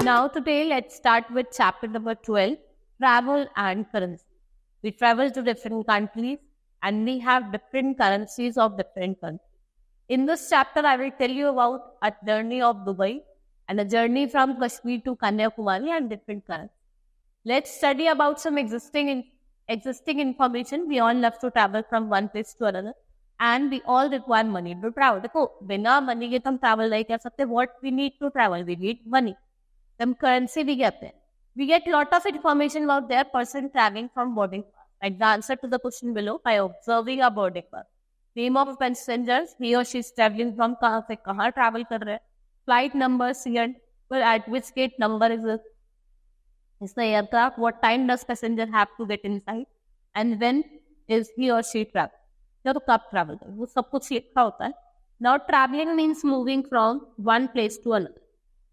Now, today, let's start with chapter number 12, travel and currency. We travel to different countries and we have different currencies of different countries. In this chapter, I will tell you about a journey of Dubai and a journey from Kashmir to Kanyakumari and different currencies. Let's study about some existing information. We all love to travel from one place to another, and we all require money to travel. देखो बिना money के तो हम travel नहीं कर सकते. What we need to travel? We need money. Then currency we get there. We get lot of information about their person traveling from boarding pass. Like the answer to the question below by observing a boarding pass. Name of passengers, he or she is traveling from कहाँ से कहाँ travel कर रहे हैं. Flight number, CN, well, at which gate number is the aircraft, what time does passenger have to get inside, and when is he or she travel. तो कब travel करें, वो सब कुछ लिखा होता है. Now traveling means moving from one place to another.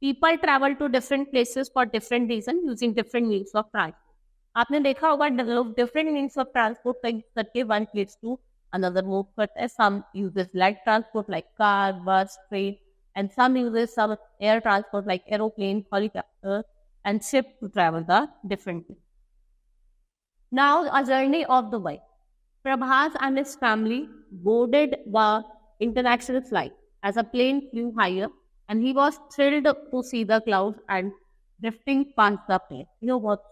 People travel to different places for different reasons using different means of transport. आपने देखा होगा लोग different means of transport करके one place to another move करते हैं. Some uses light transport like car, bus, train, and some uses some air transport like aeroplane, helicopter, and ship to travel the different place. Now, a journey of Dubai. Prabhas and his family boarded the international flight as a plane flew higher, and he was thrilled to see the clouds and drifting past the plane. बहुत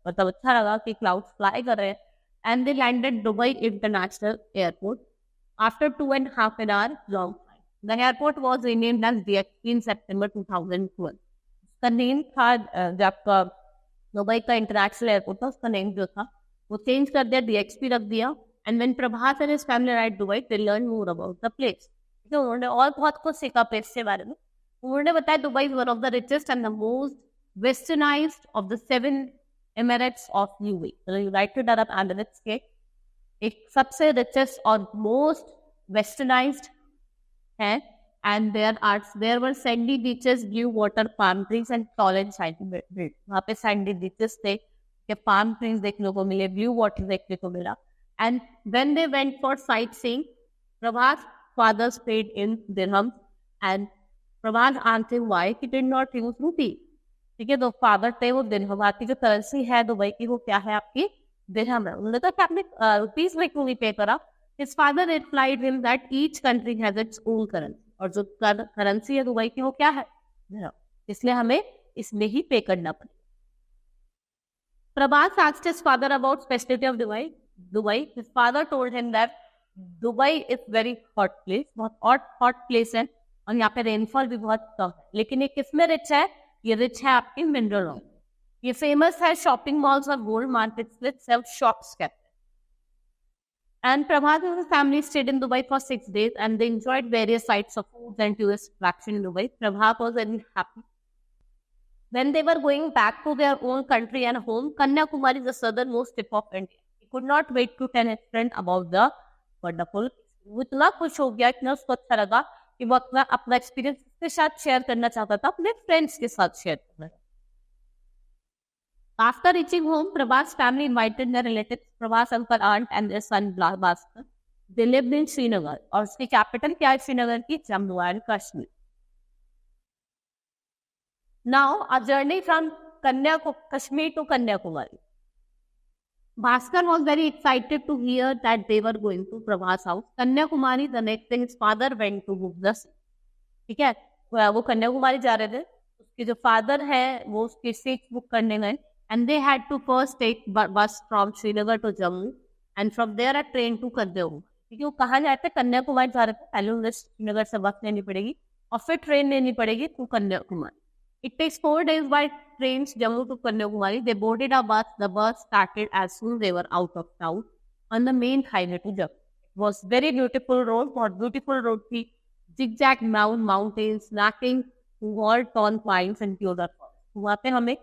मतलब अच्छा लगा कि clouds fly कर रहे हैं. And they landed Dubai International Airport after 2.5 hours long flight. The airport was renamed as DXP in September 2012. उसका name था जब आपका दुबई का इंटरनेशनल एयरपोर्ट था, उसका नेम जो था वो चेंज कर दिया, DXP रख दिया. And when Prabhas and his family arrived Dubai, they learn more about the place. तो उन्होंने और बहुत कुछ सीखा प्लेस के बारे में. उन्होंने बताया Dubai is one of the richest and the most westernised of the 7 Emirates of UAE. United Arab Emirates के एक सबसे रिचेस्ट और मोस्ट वेस्टर्नाइज्ड है. And there were sandy beaches, blue water, palm trees, and tall and shiny buildings. वहाँ पे sandy beaches थे, के palm trees देखने को मिले, blue water देखने को मिला. And when they went for sightseeing, Prabhas' father paid in dirhams, and Prabhas asked him why he did not use rupee. ठीक है, तो फादर थे वो दिरहम, आपकी जो करेंसी है दुबई की वो क्या है, आपकी दिरहम है. उन्होंने कहा कि आपने रुपीज में क्यों नहीं पे करा. His father replied him that each country has its own currency. और जो करेंसी है दुबई की वो क्या है, इसलिए हमें इसमें ही पे करना पड़ेगा. Prabhas asked his father about specialty of Dubai. His father told him that Dubai is very hot place, बहुत hot place है, और यहाँ पे रेनफॉल भी बहुत कम है. लेकिन ये किसमें रिच है, ये रिच है आपकी मिनरल ऑयल. ये फेमस है शॉपिंग मॉल्स और gold markets with self shops कहते हैं. And Prabhat and his family stayed in Dubai for 6 days, and they enjoyed various sites of foods and tourist attraction in Dubai. Prabhat was very happy. When they were going back to their own country and home, Kanyakumari is the southernmost tip of India. He could not wait to tell his friend about the wonderful. वो इतना खुश हो गया, इतना उसको अच्छा लगा कि वो अपना एक्सपीरियंस के साथ शेयर करना चाहता था, अपने फ्रेंड्स के साथ शेयर करना. After reaching home, Prabhas' family invited their relatives, Prabhas' uncle, aunt, and their son Bhaskar. They lived in Srinagar, और उसकी कैपिटल क्या है श्रीनगर की, Jammu and Kashmir. Now, a journey from Kashmir to Kanyakumari. Bhaskar was very excited to hear that they were going to Prabhas' house. Kanyakumari, the next day, his father went to book the seat. ठीक है, वो कन्याकुमारी जा रहे थे, उसके जो father है वो उसकी सीट बुक करने गए. And they had to first take bus from Srinagar to Jammu, and from there a train to Kanyakumari. क्योंकि वो कहाँ जाते, कन्याकुमारी जा रहे थे. पहले उन्हें श्रीनगर से बस लेनी पड़ेगी और फिर ट्रेन लेनी पड़ेगी to Kanyakumari. It takes 4 days by trains Jammu to Kanyakumari. They boarded a bus. The bus started as soon as they were out of town on the main highway to Jammu. It was very beautiful road. बहुत beautiful road थी. Zigzag mountains, knocking toward tall pines and deodar forest. वहाँ पे हमें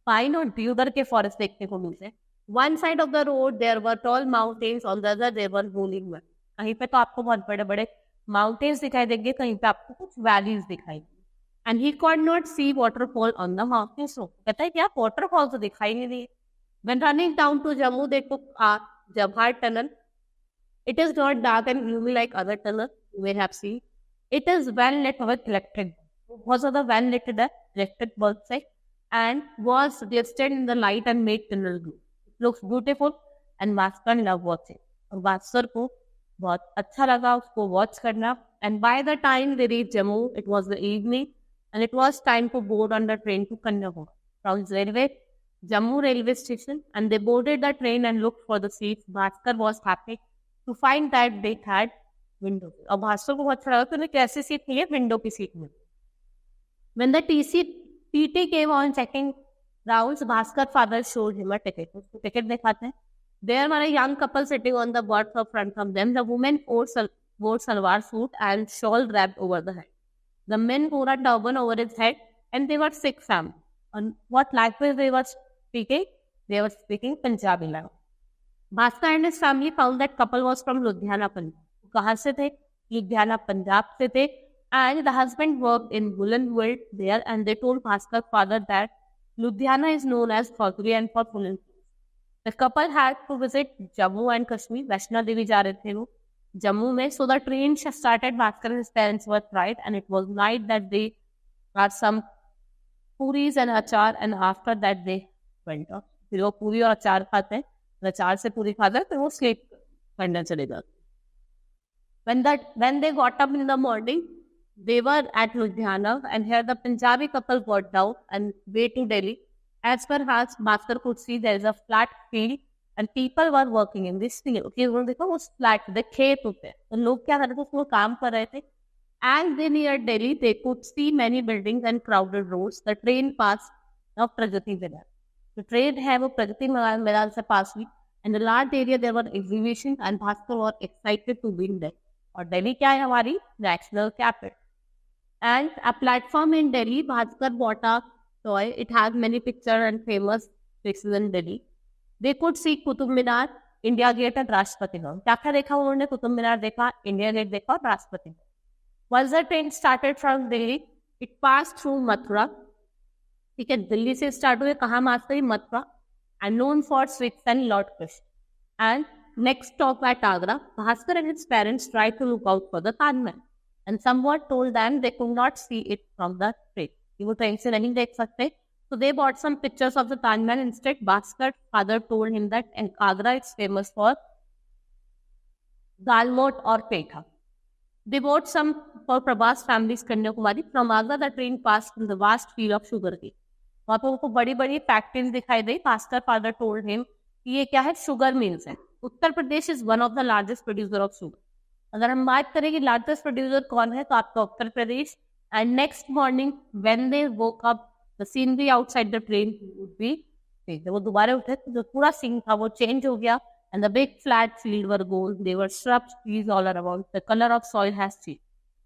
pine और ड्यूदर के forest देखने को मिलते हैं. One side of the road there were tall mountains, on the other there were rolling valley. कहीं पे तो आपको बहुत बड़े बड़े माउंटेन्स दिखाई देंगे, कहीं पे आपको कुछ वैलीज दिखाई देंगे. And he could not see waterfall on the mountains. कहता है क्या वाटरफॉल तो दिखाई नहीं दिए. When running down to Jammu they took Jawahar tunnel. It is not dark and gloomy like other tunnels you may have seen. It is well lit with electric. बहुत ज़्यादा well lit है electric bulb से, and was glistered in the light and made tunnel blue. It looks beautiful and Bhaskar loved watching. और भास्कर को बहुत अच्छा लगा उसको वॉच करना. And by the time they reached Jammu, it was the evening and it was time to board on the train to Kanyakumari. From Jammu railway station, and they boarded the train and looked for the seats. Bhaskar was happy to find that they had window. और भास्कर को बहुत अच्छा लगा कि उन्हें कैसी seat मिली, window की सीट मिली. When the TT came on checking rounds, Bhaskar father showed him a ticket. उसको टिकट दिखाते हैं. There were a young couple sitting on the board in front of them. The woman wore salwar suit and shawl wrapped over the head. The men wore a turban over his head, and they were Sikh family. On what language they were speaking? They were speaking Punjabi language. Bhaskar and his family found that couple was from Ludhiana, Punjab. कहाँ से थे? Ludhiana, Punjab से थे. And the husband worked in woolen wool there, and they told Bhaskar's father that Ludhiana is known as Khotri for woolen. The couple had to visit Jammu and Kashmir. Vaishno Devi जा रहे थे वो Jammu में. So the train started. Bhaskar and his parents were fried, and it was night that they got some puris and achar, and after that they went off. फिर वो पूरी और अचार खाते हैं, अचार से पूरी खाते हैं, फिर वो स्लीप करने चले जाते. When they got up in the morning, they were at Ludhiana, and here the Punjabi couple got down and way to Delhi. As per as Bhaskar could see, there is a flat field and people were working in this field. Okay, उन्होंने देखा वो flat the खेत होते हैं, तो लोग क्या कर रहे थे, उसमें काम कर रहे थे. As they neared Delhi, they could see many buildings and crowded roads. The train passed of Pragati Vilar. The train है वो प्रगति मैदान से पास हुई, and the large area there were exhibitions, and Bhaskar was excited to be in Delhi. और दिल्ली क्या है हमारी national capital. And a platform in Delhi, Bhaskar bought a toy. It has many pictures and famous places in Delhi. They could see Qutub Minar, India Gate and Rashtrapati Bhavan. क्या क्या देखा उन्होंने? कुतुब मीनार देखा, India gate देखा और Rashtrapati Bhavan. Once the train started from Delhi, it passed through Mathura. ठीक है, दिल्ली से स्टार्ट हुए, कहाँ मारते ही Mathura, and known for sweets and Lord Krishna. And next stop at Agra, Bhaskar and his parents tried to look out for the Taj Mahal, and someone told them they could not see it from the train. वो train से नहीं देख सकते. So they bought some pictures of the Taj Mahal instead. Bhaskar's father told him that Agra is famous for Dalmot or Petha. They bought some for Prabhas family's Kanyakumari. From Agra, the train passed through the vast field of sugarcane. वहाँ पे उनको बड़ी बड़ी factories दिखाई दी. Bhaskar father told him कि ये क्या है, शुगर मिल्स है. Uttar Pradesh is one of the largest producer of sugar. अगर हम बात करें कि लार्जेस्ट प्रोड्यूसर कौन है, तो आपका Uttar Pradesh. And next morning when they woke up, the scenery outside the train would be, जब वो दोबारा उठे तो जो पूरा सीन था वो चेंज हो गया. And the big flat field were gold, they were shrubs, trees all around, the color of soil has changed.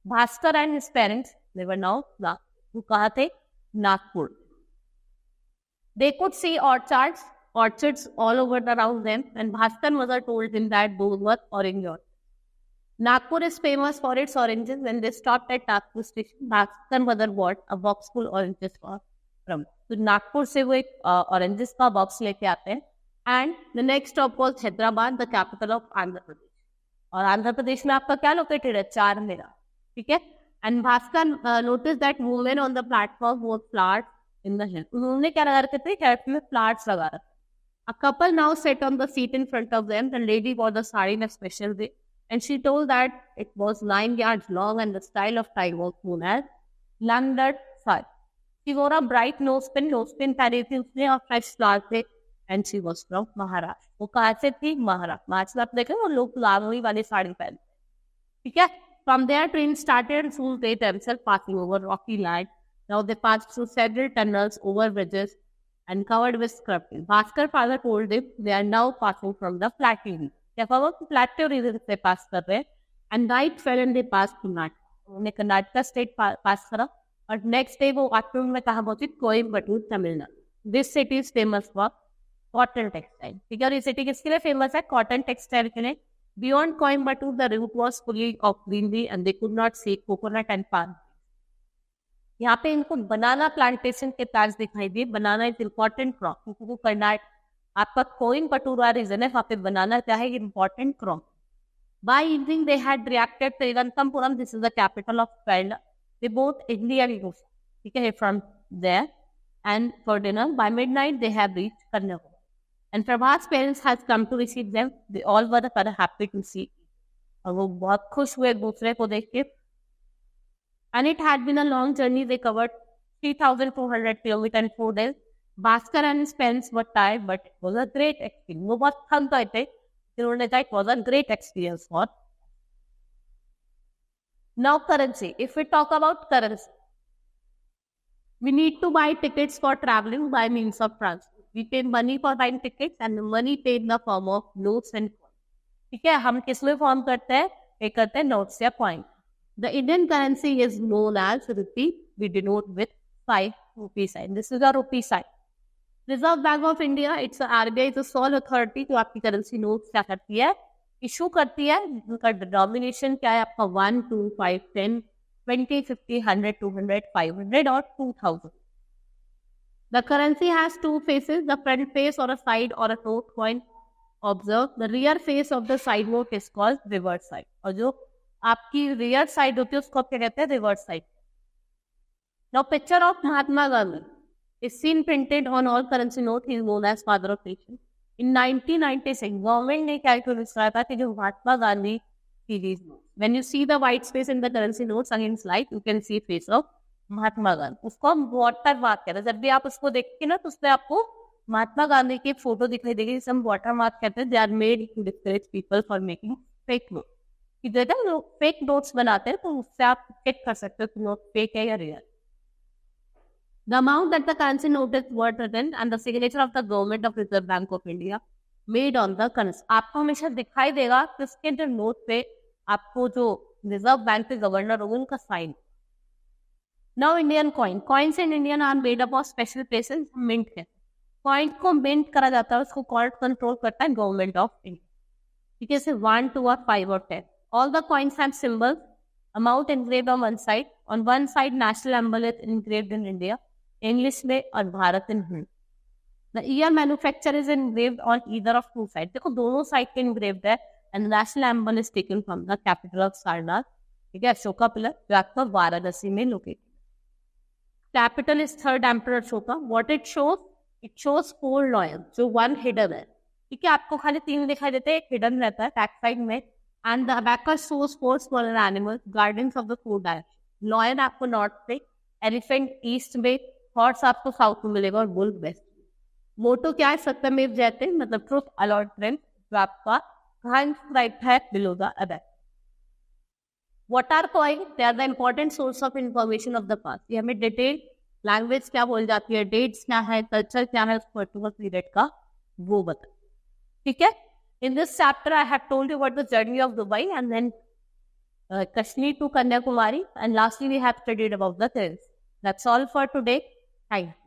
Bhaskar and his parents, they were now वो कहाँ थे, Nagpur. They could see orchards all over around them, and Bhaskar mother told him that those were orange orchards. Nagpur is famous for its oranges. When they stopped at Nagpur station, Bhaskar mother bought a box full oranges from. तो नागपुर से वो एक oranges का box लेके आते हैं. And the next stop was Hyderabad, the capital of Andhra Pradesh. और आंध्र प्रदेश में आपका क्या लोकेटेड है, चारमीनार. ठीक है. And Bhaskar notice that women on the platform वोर फ्लावर्स इन द हेयर. उन्होंने क्या लगा रखे थे, हेयर में फ्लावर्स लगा रखे. A couple now sat on the seat in front of them. The lady wore the sari in a special way, and she told that it was 9 yards long and the style of tie was known as London sari. She wore a bright nose-pin पहनी थी उसने और fresh flowers थे, and she was from Maharashtra. वो कहाँ से थी, महाराष्ट्र. आप देखें वो लोग लावणी वाली साड़ी पहनते. ठीक है. From there, train started and soon they themselves passing over rocky land. Now they passed through several tunnels, over bridges, and covered with scrubs. Bhaskar father told him they are now passing from the plateau. क्या कहा, plateau region से pass कर रहे हैं. And night fell and they passed to Karnataka. उन्होंने Karnataka state पास करा और next day वो आफ्टरनून में कहा पहुंची, Coimbatore, Tamil Nadu. This city is famous for cotton textile. ठीक है. और ये सिटी किसके लिए फेमस है, कॉटन टेक्सटाइल के लिए. Beyond Coimbatore the route was fully of greenery and they could not see coconut and palm. यहाँ पे इनको बनाना प्लांटेशन के प्लांट्स दिखाई दिए. बनाना इज इम्पोर्टेंट क्रॉप, क्योंकि वो कर्नाटक आपका कोयम्बटूर रीजन है, वहाँ पे बनाना क्या है, important crop. By evening, they had reacted to Tiruvananthapuram. This is the capital of Kerala. They both Italy and Indonesia. Okay, from there. And for dinner, by midnight, they have reached Kanyakumari. And Prabhat's parents has come to receive them. They all were very happy to see. और वो बहुत खुश हुए दूसरे को देख के. And it had been a long journey. They covered 3,400 kilometers in 4 days. Bhaskar and his parents were tired, but it was a great experience. वो बहुत थक गए थे. उन्होंने कहा it was a great experience for. Now currency. If we talk about currency, we need to buy tickets for traveling by means of transport. We pay money for buying tickets and the money paid in the form of notes and coins. ठीक है, हम किस में form करते हैं? पे करते हैं notes या coin. The Indian currency is known as rupee. We denote with 5 rupee sign. This is a rupee sign. Reserve Bank of India, it's a RBI is a sole authority जो आपकी currency notes क्या करती है? Issue करती है. उनका denomination क्या है? आपका 1, 2, 5, 10, 20, 50, 100, 200, 500 और 2000. The currency has two faces, the front face or a side or a note coin. Observe, the rear face of the side note is called reverse side. और जो आपकी rear side होती है उसको क्या कहते हैं? Reverse side. Now, picture of Mahatma Gandhi is seen printed on all currency notes. He is known as father of nation. In 1996, government ने calculate करा था कि जो Mahatma Gandhi series notes. When you see the white space in the currency notes against light, you can see face of Mahatma Gandhi. उसको हम water mark कहते हैं. जब भी आप उसको देखते ना तो उसमें आपको महात्मा गांधी की फोटो दिखाई देगी. जिसे हम वाटर मार्क कहते हैं. They are made to discourage people for making fake note. कि जगह लोग फेक नोट्स बनाते हैं तो उससे आप चेक कर सकते हो कि नोट फेक है या real. The amount that the currency note is worth written and the signature of the government of Reserve Bank of India made on the currency. आपको हमेशा दिखाई देगा कि उसके जो नोट पे आपको जो रिजर्व बैंक के गवर्नर होंगे उनका sign. Now Indian coin. Coins in Indian are made up of special places. Mint है. Coin को mint करा जाता है. उसको court control करता है government of India. ठीक है, जैसे 1, 2 और 5 और 10. All the coins have symbols. Amount engraved on one side. On one side, national emblem is engraved in India. English में और Bharat in Hindi. The year manufacture is engraved on either of two sides. देखो दोनों side पे engraved है. And the national emblem is taken from the capital of Sarnath. ठीक है, Ashoka pillar जो आपका वाराणसी में located. Capital is third emperor Ashoka. What it shows? It shows 4 lions. जो 1 hidden है. ठीक है, आपको खाली 3 दिखाई देते हैं. एक hidden रहता है back side में. And the abacus shows 4 smaller animals, guardians of the 4 directions. Lion आपको north में, elephant east में, horse आपको south में मिलेगा और bull west. मोटो क्या है? सत्यमेव जयते, मतलब truth alone trend जो आपका कहाँ inscribed है below the abacus. What are coins? They are the important source of information of the past. ये हमें डिटेल लैंग्वेज क्या बोल जाती है, डेट्स क्या है, कल्चर क्या है उस पर्टिकुलर पीरियड का वो बता. ठीक है. In this chapter, I have told you about the journey of Dubai and then Kashmir to Kanyakumari, and lastly we have studied about the currency. That's all for today. Thank you.